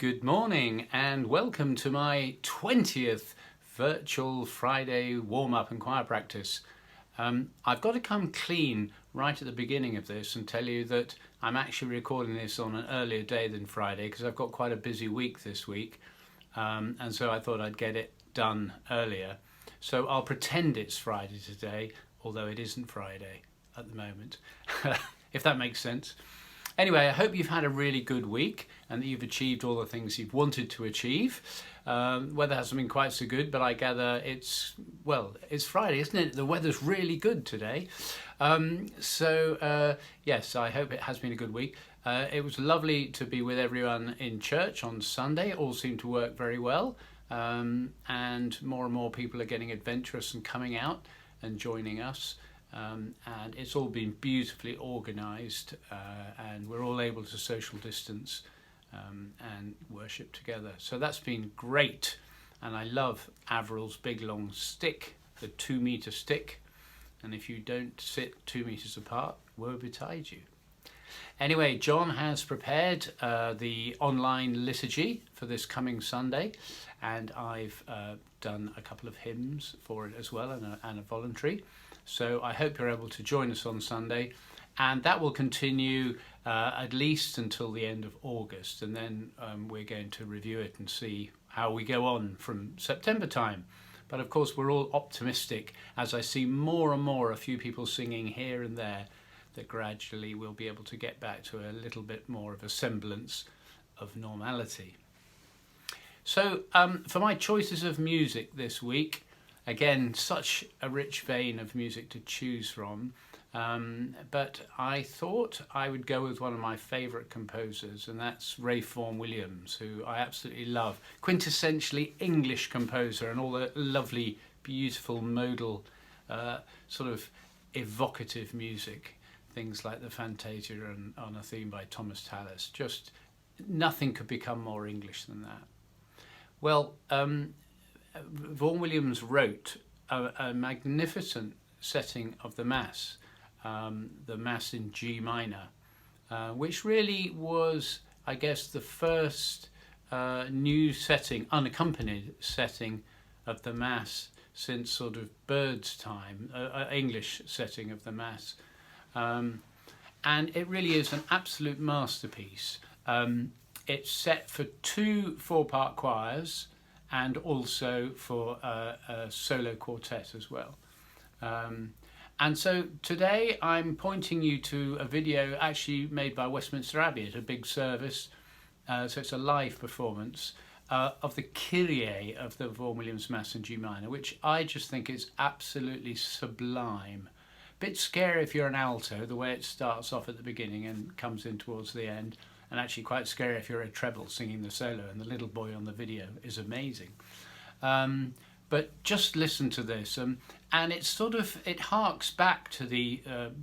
Good morning and welcome to my 20th virtual Friday warm-up and choir practice. I've got to come clean right at the beginning of this and tell you that I'm actually recording this on an earlier day than Friday because I've got quite a busy week this week, and so I thought I'd get it done earlier. So I'll pretend it's Friday today, although it isn't Friday at the moment, if that makes sense. Anyway, I hope you've had a really good week and that you've achieved all the things you've wanted to achieve. Weather hasn't been quite so good, but I gather it's Friday, isn't it? The weather's really good today. Yes, I hope it has been a good week. It was lovely to be with everyone in church on Sunday. It all seemed to work very well. And more people are getting adventurous and coming out and joining us. And it's all been beautifully organised, and we're all able to social distance and worship together. So that's been great, and I love Averil's big long stick, the 2-metre stick, and if you don't sit 2 metres apart, woe betide you. Anyway, John has prepared the online liturgy for this coming Sunday, and I've done a couple of hymns for it as well, and a voluntary. So I hope you're able to join us on Sunday, and that will continue at least until the end of August, and then we're going to review it and see how we go on from September time. But of course we're all optimistic as I see more and more a few people singing here and there that gradually we'll be able to get back to a little bit more of a semblance of normality. So for my choices of music this week, again, such a rich vein of music to choose from, but I thought I would go with one of my favourite composers, and that's Ralph Vaughan Williams, who I absolutely love. Quintessentially English composer, and all the lovely, beautiful, modal, sort of evocative music, things like the Fantasia and on a theme by Thomas Tallis. Just nothing could become more English than that. Well, Vaughan Williams wrote a magnificent setting of the Mass in G minor, which really was, I guess, the first new setting, unaccompanied setting of the Mass since sort of Bird's time, English setting of the Mass. And it really is an absolute masterpiece. It's set for 2 4-part choirs, and also for a solo quartet as well. And so today I'm pointing you to a video actually made by Westminster Abbey at a big service, so it's a live performance of the Kyrie of the Vaughan Williams Mass in G minor, which I just think is absolutely sublime. Bit scary if you're an alto, the way it starts off at the beginning and comes in towards the end, and actually quite scary if you're a treble singing the solo, and the little boy on the video is amazing. But just listen to this, and it harks back to the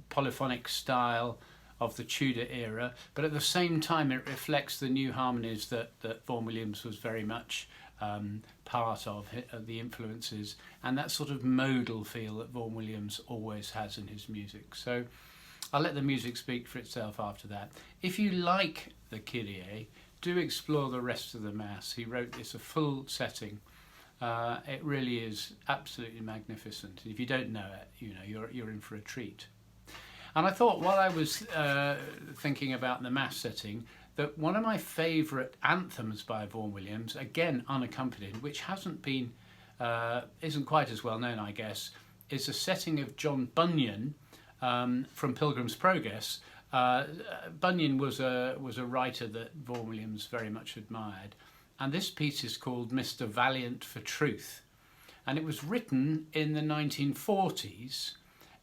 polyphonic style of the Tudor era, but at the same time it reflects the new harmonies that Vaughan Williams was very much part of, the influences, and that sort of modal feel that Vaughan Williams always has in his music. So I'll let the music speak for itself after that. If you like the Kyrie, do explore the rest of the Mass. He wrote this a full setting. It really is absolutely magnificent. If you don't know it, you're in for a treat. And I thought, while I was thinking about the Mass setting, that one of my favourite anthems by Vaughan Williams, again unaccompanied, which isn't quite as well known, I guess, is a setting of John Bunyan from Pilgrim's Progress. Bunyan was a writer that Vaughan Williams very much admired, and this piece is called Mr. Valiant for Truth, and it was written in the 1940s,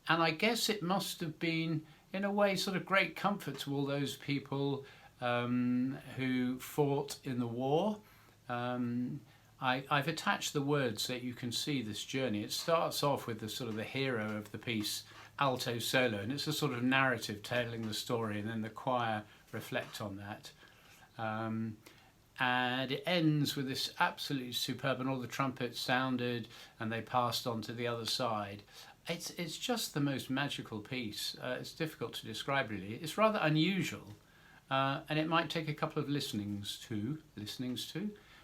and I guess it must have been, in a way, sort of great comfort to all those people who fought in the war. I've attached the words so that you can see this journey. It starts off with the hero of the piece, alto solo, and it's a sort of narrative telling the story, and then the choir reflect on that. And it ends with this absolutely superb, and all the trumpets sounded and they passed on to the other side. It's just the most magical piece. It's difficult to describe, really. It's rather unusual, and it might take a couple of listenings to,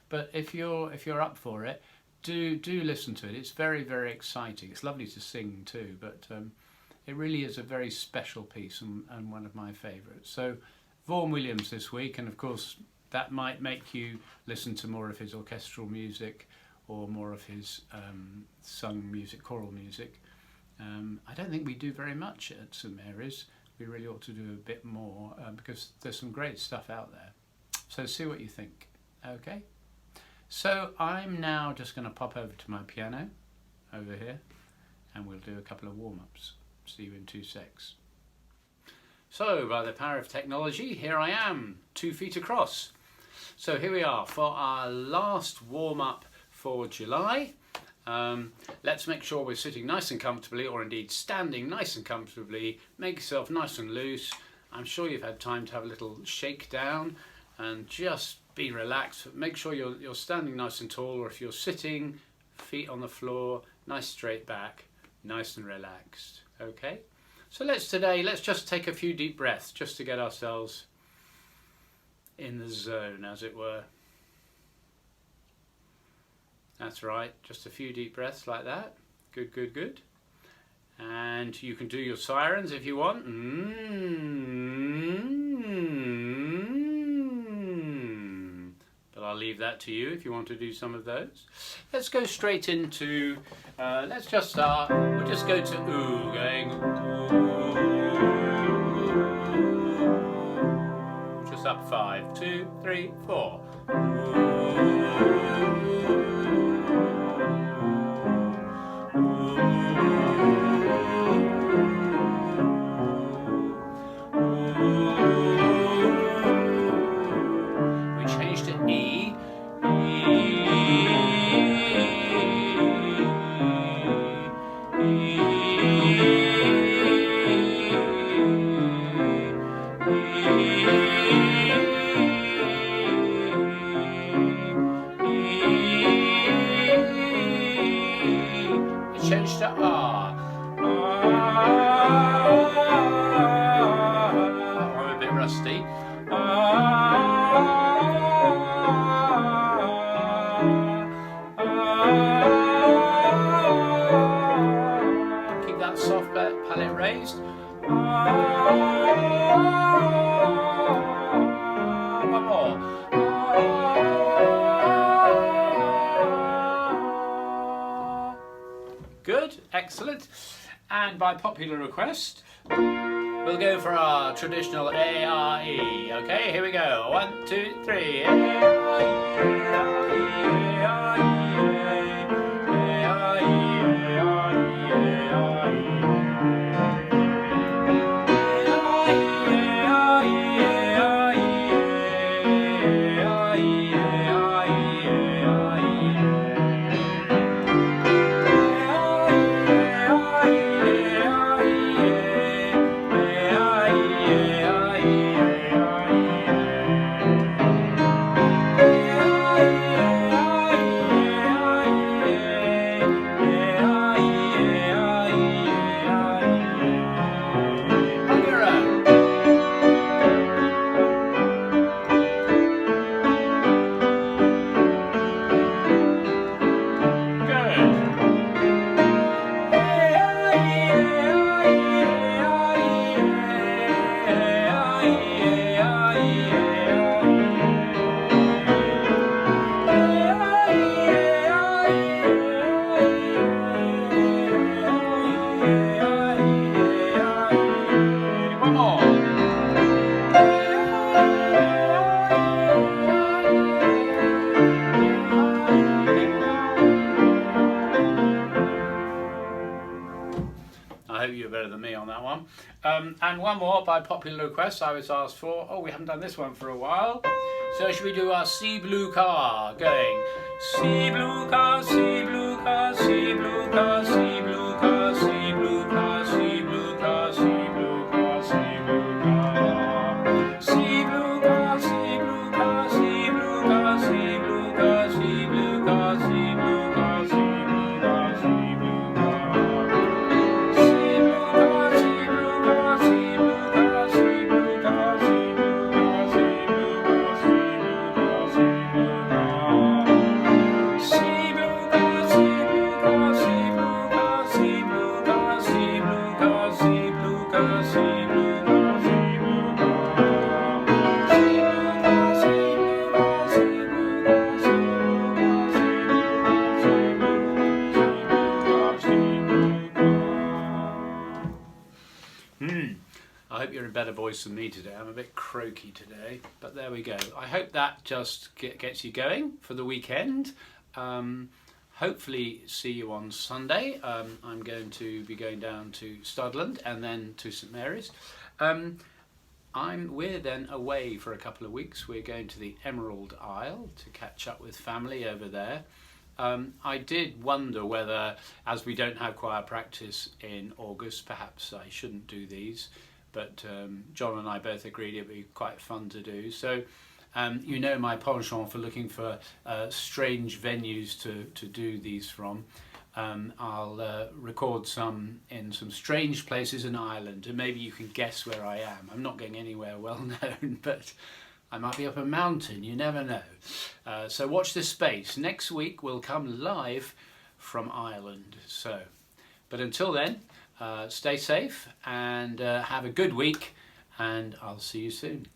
but if you're up for it, do listen to it. It's very, very exciting. It's lovely to sing too, but it really is a very special piece and one of my favourites. So Vaughan Williams this week, and of course that might make you listen to more of his orchestral music or more of his sung music, choral music. I don't think we do very much at St. Mary's. We really ought to do a bit more because there's some great stuff out there. So see what you think. Okay? So I'm now just going to pop over to my piano over here and we'll do a couple of warm-ups. See you in 2 secs. So by the power of technology, here I am, 2 feet across. So here we are for our last warm-up for July. Let's make sure we're sitting nice and comfortably, or indeed standing nice and comfortably. Make yourself nice and loose. I'm sure you've had time to have a little shake down and just be relaxed. Make sure you're standing nice and tall, or if you're sitting, feet on the floor, nice straight back, nice and relaxed. Okay? So let's just take a few deep breaths just to get ourselves in the zone, as it were. That's right, just a few deep breaths like that. Good, good, good. And you can do your sirens if you want. But I'll leave that to you if you want to do some of those. Let's go straight into, let's just start, we'll just go to ooh, going ooh. Just up 5, 2, 3, 4. We changed to E. Change to R. I'm a bit rusty. Keep that soft palate raised. One more. Good, excellent. And by popular request, we'll go for our traditional A-R-E. Okay, here we go. 1, 2, 3. I hope you're better than me on that one. And one more by popular request I was asked for. Oh, we haven't done this one for a while. So should we do our sea blue car? Going sea blue car, sea blue car, sea blue car, sea blue car, sea blue car, sea blue car, sea blue car, sea blue car, sea blue car, sea blue car, sea blue car, sea blue car, sea blue car, sea blue car, sea blue car, sea blue car. voice than me today. I'm a bit croaky today, but there we go. I hope that just gets you going for the weekend. Hopefully see you on Sunday. I'm going to be going down to Studland and then to St. Mary's. We're then away for a couple of weeks. We're going to the Emerald Isle to catch up with family over there. I did wonder whether, as we don't have choir practice in August, perhaps I shouldn't do these, but John and I both agreed it would be quite fun to do. So you know my penchant for looking for strange venues to do these from. I'll record some in some strange places in Ireland, and maybe you can guess where I am. I'm not going anywhere well known, but I might be up a mountain, you never know. So watch this space. Next week we'll come live from Ireland. But until then, stay safe and have a good week, and I'll see you soon.